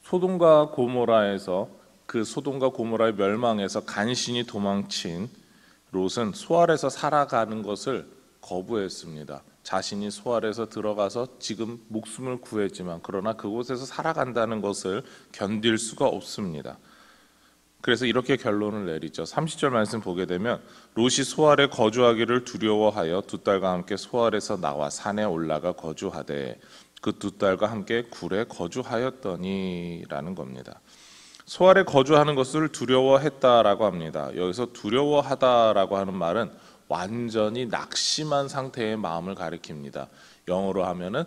소돔과 고모라에서 그 소돔과 고모라의 멸망에서 간신히 도망친 롯은 소알에서 살아가는 것을 거부했습니다. 자신이 소알에서 들어가서 지금 목숨을 구했지만 그러나 그곳에서 살아간다는 것을 견딜 수가 없습니다. 그래서 이렇게 결론을 내리죠. 30절 말씀 보게 되면 롯이 소알에 거주하기를 두려워하여 두 딸과 함께 소알에서 나와 산에 올라가 거주하되 그 두 딸과 함께 굴에 거주하였더니라는 겁니다. 소알에 거주하는 것을 두려워했다라고 합니다. 여기서 두려워하다라고 하는 말은 완전히 낙심한 상태의 마음을 가리킵니다. 영어로 하면은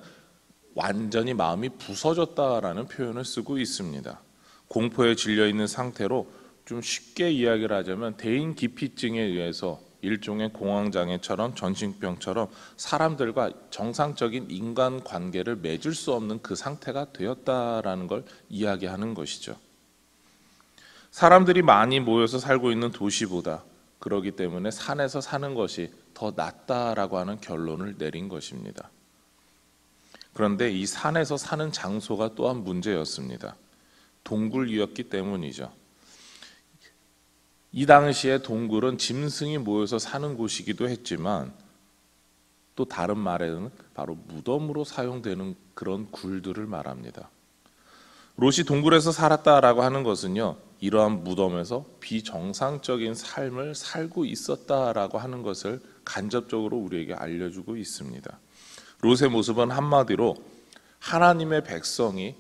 완전히 마음이 부서졌다라는 표현을 쓰고 있습니다. 공포에 질려 있는 상태로 좀 쉽게 이야기를 하자면 대인기피증에 의해서 일종의 공황장애처럼 전신병처럼 사람들과 정상적인 인간관계를 맺을 수 없는 그 상태가 되었다라는 걸 이야기하는 것이죠. 사람들이 많이 모여서 살고 있는 도시보다 그러기 때문에 산에서 사는 것이 더 낫다라고 하는 결론을 내린 것입니다. 그런데 이 산에서 사는 장소가 또한 문제였습니다. 동굴이었기 때문이죠. 이 당시에 동굴은 짐승이 모여서 사는 곳이기도 했지만 또 다른 말에는 바로 무덤으로 사용되는 그런 굴들을 말합니다. 롯이 동굴에서 살았다라고 하는 것은요, 이러한 무덤에서 비정상적인 삶을 살고 있었다라고 하는 것을 간접적으로 우리에게 알려주고 있습니다. 롯의 모습은 한마디로 하나님의 백성이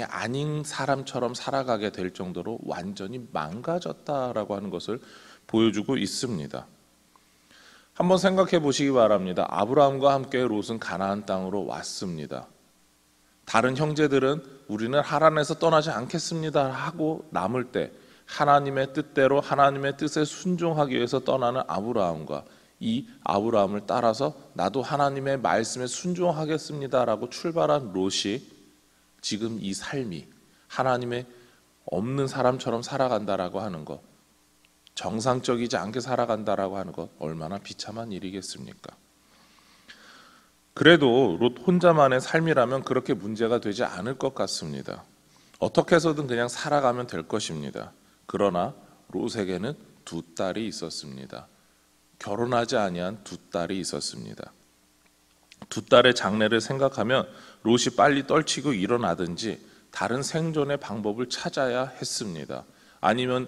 아닌 사람처럼 살아가게 될 정도로 완전히 망가졌다라고 하는 것을 보여주고 있습니다. 한번 생각해 보시기 바랍니다. 아브라함과 함께 롯은 가나안 땅으로 왔습니다. 다른 형제들은 우리는 하란에서 떠나지 않겠습니다 하고 남을 때 하나님의 뜻대로 하나님의 뜻에 순종하기 위해서 떠나는 아브라함과 이 아브라함을 따라서 나도 하나님의 말씀에 순종하겠습니다라고 출발한 롯이 지금 이 삶이 하나님의 없는 사람처럼 살아간다라고 하는 것, 정상적이지 않게 살아간다라고 하는 것 얼마나 비참한 일이겠습니까? 그래도 롯 혼자만의 삶이라면 그렇게 문제가 되지 않을 것 같습니다. 어떻게 해서든 그냥 살아가면 될 것입니다. 그러나 롯에게는 두 딸이 있었습니다. 결혼하지 아니한 두 딸이 있었습니다. 두 딸의 장래를 생각하면 롯이 빨리 떨치고 일어나든지 다른 생존의 방법을 찾아야 했습니다. 아니면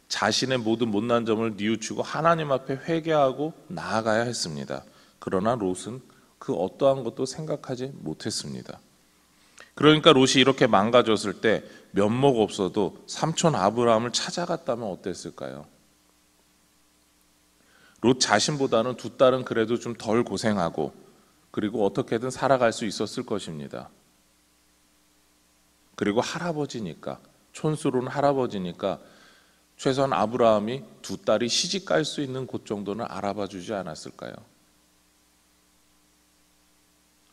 자신의 모든 못난 점을 뉘우치고 하나님 앞에 회개하고 나아가야 했습니다. 그러나 롯은 그 어떠한 것도 생각하지 못했습니다. 그러니까 롯이 이렇게 망가졌을 때 면목 없어도 삼촌 아브라함을 찾아갔다면 어땠을까요? 롯 자신보다는 두 딸은 그래도 좀 덜 고생하고 그리고 어떻게든 살아갈 수 있었을 것입니다. 그리고 할아버지니까, 촌스러운 할아버지니까 최소한 아브라함이 두 딸이 시집 갈 수 있는 곳 정도는 알아봐 주지 않았을까요?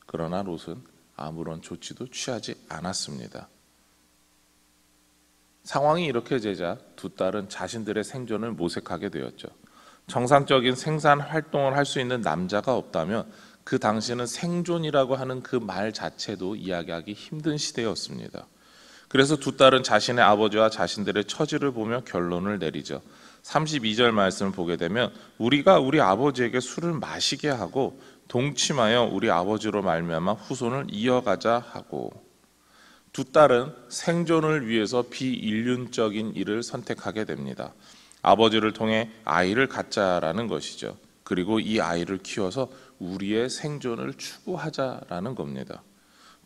그러나 롯은 아무런 조치도 취하지 않았습니다. 상황이 이렇게 되자 두 딸은 자신들의 생존을 모색하게 되었죠. 정상적인 생산 활동을 할 수 있는 남자가 없다면 그 당시에는 생존이라고 하는 그 말 자체도 이야기하기 힘든 시대였습니다. 그래서 두 딸은 자신의 아버지와 자신들의 처지를 보며 결론을 내리죠. 32절 말씀을 보게 되면 우리가 우리 아버지에게 술을 마시게 하고 동침하여 우리 아버지로 말미암아 후손을 이어가자 하고, 두 딸은 생존을 위해서 비인륜적인 일을 선택하게 됩니다. 아버지를 통해 아이를 갖자라는 것이죠. 그리고 이 아이를 키워서 우리의 생존을 추구하자라는 겁니다.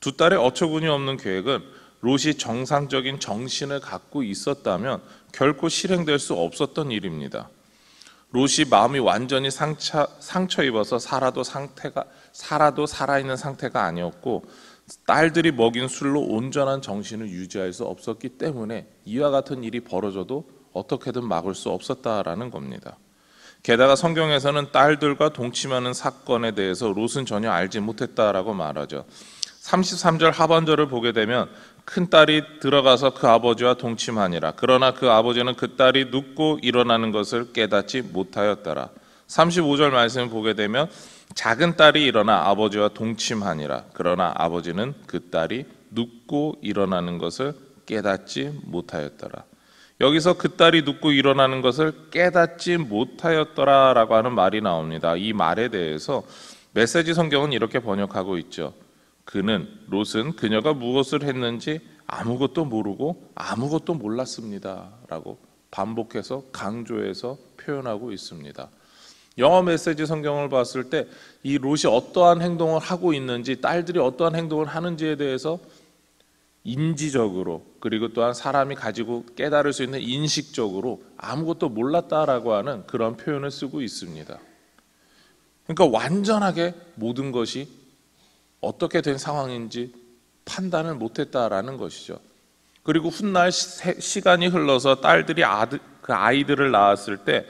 두 딸의 어처구니 없는 계획은 롯이 정상적인 정신을 갖고 있었다면 결코 실행될 수 없었던 일입니다. 롯이 마음이 완전히 상처 입어서 살아도 살아있는 상태가 아니었고 딸들이 먹인 술로 온전한 정신을 유지할 수 없었기 때문에 이와 같은 일이 벌어져도 어떻게든 막을 수 없었다라는 겁니다. 게다가 성경에서는 딸들과 동침하는 사건에 대해서 롯은 전혀 알지 못했다라고 말하죠. 33절 하반절을 보게 되면 큰딸이 들어가서 그 아버지와 동침하니라. 그러나 그 아버지는 그 딸이 눕고 일어나는 것을 깨닫지 못하였더라. 35절 말씀을 보게 되면 작은 딸이 일어나 아버지와 동침하니라. 그러나 아버지는 그 딸이 눕고 일어나는 것을 깨닫지 못하였더라. 여기서 그 딸이 눕고 일어나는 것을 깨닫지 못하였더라라고 하는 말이 나옵니다. 이 말에 대해서 메시지 성경은 이렇게 번역하고 있죠. 롯은 그녀가 무엇을 했는지 아무것도 모르고 아무것도 몰랐습니다 라고 반복해서 강조해서 표현하고 있습니다. 영어 메시지 성경을 봤을 때 이 롯이 어떠한 행동을 하고 있는지, 딸들이 어떠한 행동을 하는지에 대해서 인지적으로, 그리고 또한 사람이 가지고 깨달을 수 있는 인식적으로 아무것도 몰랐다라고 하는 그런 표현을 쓰고 있습니다. 그러니까 완전하게 모든 것이 어떻게 된 상황인지 판단을 못했다라는 것이죠. 그리고 훗날 시간이 흘러서 딸들이 그 아이들을 낳았을 때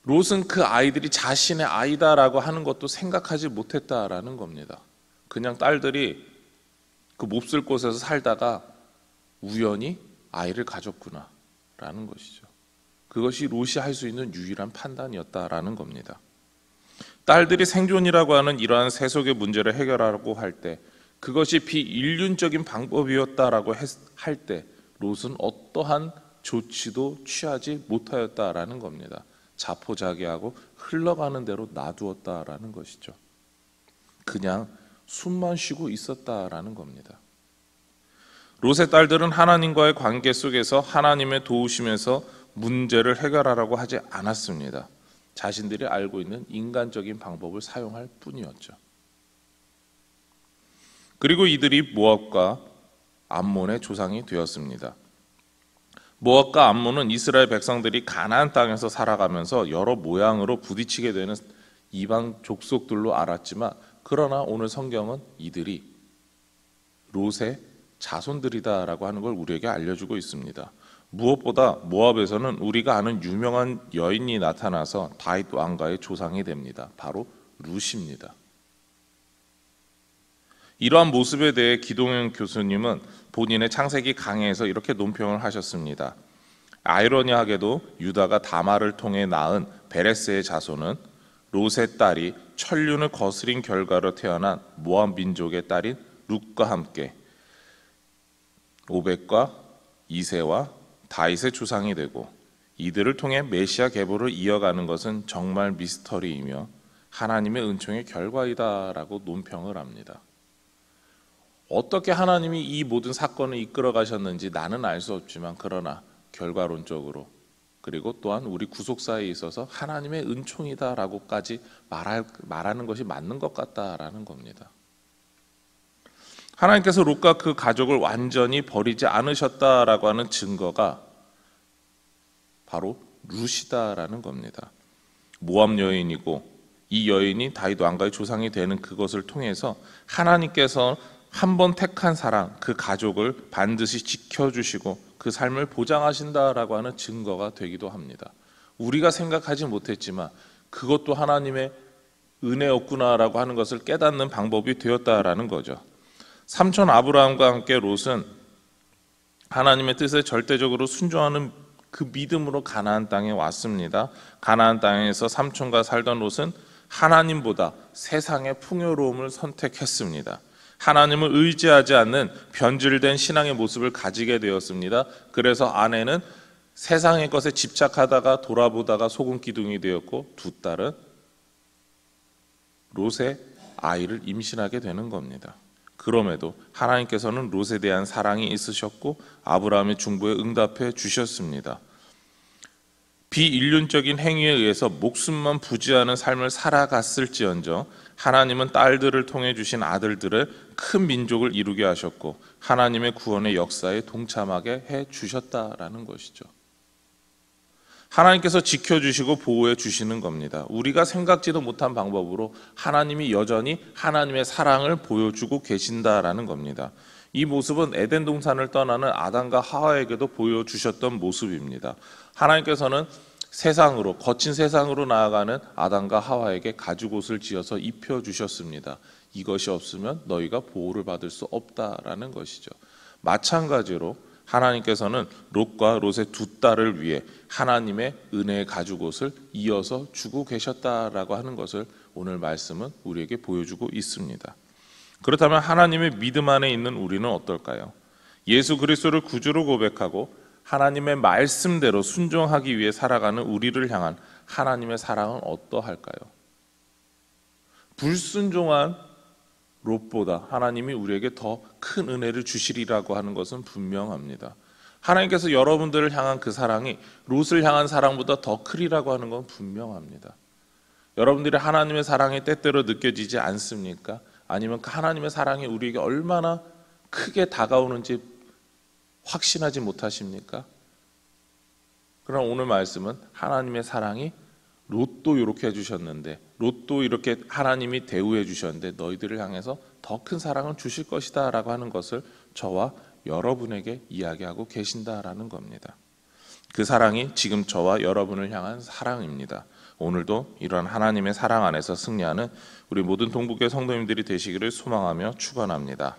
롯은 그 아이들이 자신의 아이다라고 하는 것도 생각하지 못했다라는 겁니다. 그냥 딸들이 그 몹쓸 곳에서 살다가 우연히 아이를 가졌구나라는 것이죠. 그것이 롯이 할 수 있는 유일한 판단이었다라는 겁니다. 딸들이 생존이라고 하는 이러한 세속의 문제를 해결하라고 할 때, 그것이 비인륜적인 방법이었다라고 할 때 롯은 어떠한 조치도 취하지 못하였다라는 겁니다. 자포자기하고 흘러가는 대로 놔두었다라는 것이죠. 그냥 숨만 쉬고 있었다라는 겁니다. 롯의 딸들은 하나님과의 관계 속에서 하나님의 도우심에서 문제를 해결하라고 하지 않았습니다. 자신들이 알고 있는 인간적인 방법을 사용할 뿐이었죠. 그리고 이들이 모압과 암몬의 조상이 되었습니다. 모압과 암몬은 이스라엘 백성들이 가나안 땅에서 살아가면서 여러 모양으로 부딪히게 되는 이방 족속들로 알았지만, 그러나 오늘 성경은 이들이 롯의 자손들이다라고 하는 걸 우리에게 알려주고 있습니다. 무엇보다 모압에서는 우리가 아는 유명한 여인이 나타나서 다윗 왕가의 조상이 됩니다. 바로 룻입니다. 이러한 모습에 대해 기동현 교수님은 본인의 창세기 강해에서 이렇게 논평을 하셨습니다. 아이러니하게도 유다가 다말을 통해 낳은 베레스의 자손은 롯의 딸이 천륜을 거스린 결과로 태어난 모압 민족의 딸인 룻과 함께 오벳과 이새와 다윗의 조상이 되고, 이들을 통해 메시아 계보를 이어가는 것은 정말 미스터리이며 하나님의 은총의 결과이다라고 논평을 합니다. 어떻게 하나님이 이 모든 사건을 이끌어 가셨는지 나는 알 수 없지만, 그러나 결과론적으로, 그리고 또한 우리 구속사에 있어서 하나님의 은총이다라고까지 말하는 것이 맞는 것 같다라는 겁니다. 하나님께서 롯과 그 가족을 완전히 버리지 않으셨다라고 하는 증거가 바로 룻이다라는 겁니다. 모압 여인이고, 이 여인이 다윗 왕가의 조상이 되는 그것을 통해서 하나님께서 한 번 택한 사랑, 그 가족을 반드시 지켜주시고 그 삶을 보장하신다라고 하는 증거가 되기도 합니다. 우리가 생각하지 못했지만 그것도 하나님의 은혜였구나라고 하는 것을 깨닫는 방법이 되었다라는 거죠. 삼촌 아브라함과 함께 롯은 하나님의 뜻에 절대적으로 순종하는 그 믿음으로 가나안 땅에 왔습니다. 가나안 땅에서 삼촌과 살던 롯은 하나님보다 세상의 풍요로움을 선택했습니다. 하나님을 의지하지 않는 변질된 신앙의 모습을 가지게 되었습니다. 그래서 아내는 세상의 것에 집착하다가 돌아보다가 소금 기둥이 되었고, 두 딸은 롯의 아이를 임신하게 되는 겁니다. 그럼에도 하나님께서는 롯에 대한 사랑이 있으셨고 아브라함의 중보에 응답해 주셨습니다. 비인륜적인 행위에 의해서 목숨만 부지하는 삶을 살아갔을지언정 하나님은 딸들을 통해 주신 아들들을 큰 민족을 이루게 하셨고 하나님의 구원의 역사에 동참하게 해 주셨다라는 것이죠. 하나님께서 지켜주시고 보호해 주시는 겁니다. 우리가 생각지도 못한 방법으로 하나님이 여전히 하나님의 사랑을 보여주고 계신다라는 겁니다. 이 모습은 에덴 동산을 떠나는 아담과 하와에게도 보여주셨던 모습입니다. 하나님께서는 세상으로, 거친 세상으로 나아가는 아담과 하와에게 가죽옷을 지어서 입혀주셨습니다. 이것이 없으면 너희가 보호를 받을 수 없다라는 것이죠. 마찬가지로 하나님께서는 롯과 롯의 두 딸을 위해 하나님의 은혜의 가죽옷을 이어서 주고 계셨다라고 하는 것을 오늘 말씀은 우리에게 보여주고 있습니다. 그렇다면 하나님의 믿음 안에 있는 우리는 어떨까요? 예수 그리스도를 구주로 고백하고 하나님의 말씀대로 순종하기 위해 살아가는 우리를 향한 하나님의 사랑은 어떠할까요? 불순종한 롯보다 하나님이 우리에게 더 큰 은혜를 주시리라고 하는 것은 분명합니다. 하나님께서 여러분들을 향한 그 사랑이 롯을 향한 사랑보다 더 크리라고 하는 건 분명합니다. 여러분들이 하나님의 사랑이 때때로 느껴지지 않습니까? 아니면 그 하나님의 사랑이 우리에게 얼마나 크게 다가오는지 확신하지 못하십니까? 그러나 오늘 말씀은 하나님의 사랑이 롯도 이렇게 해주셨는데, 롯도 이렇게 하나님이 대우해 주셨는데 너희들을 향해서 더 큰 사랑을 주실 것이다 라고 하는 것을 저와 여러분에게 이야기하고 계신다라는 겁니다. 그 사랑이 지금 저와 여러분을 향한 사랑입니다. 오늘도 이러한 하나님의 사랑 안에서 승리하는 우리 모든 동북교회 성도님들이 되시기를 소망하며 축원합니다.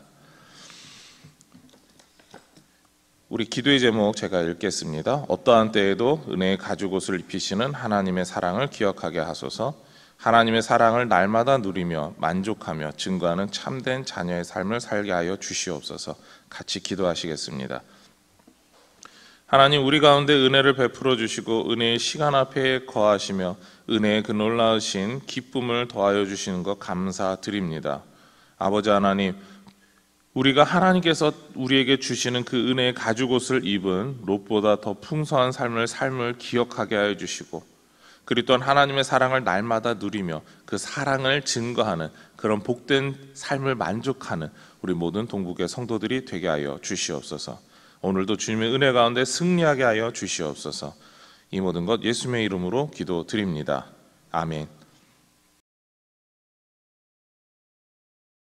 우리 기도의 제목 제가 읽겠습니다. 어떠한 때에도 은혜의 가죽옷을 입히시는 하나님의 사랑을 기억하게 하소서. 하나님의 사랑을 날마다 누리며 만족하며 증거하는 참된 자녀의 삶을 살게 하여 주시옵소서. 같이 기도하시겠습니다. 하나님, 우리 가운데 은혜를 베풀어 주시고 은혜의 시간 앞에 거하시며 은혜의 그 놀라우신 기쁨을 더하여 주시는 것 감사드립니다. 아버지 하나님, 우리가 하나님께서 우리에게 주시는 그 은혜의 가죽옷을 입은 롯보다 더 풍성한 삶을 기억하게 하여 주시고, 그리고 또한 하나님의 사랑을 날마다 누리며 그 사랑을 증거하는 그런 복된 삶을 만족하는 우리 모든 동북의 성도들이 되게 하여 주시옵소서. 오늘도 주님의 은혜 가운데 승리하게 하여 주시옵소서. 이 모든 것 예수님의 이름으로 기도드립니다. 아멘.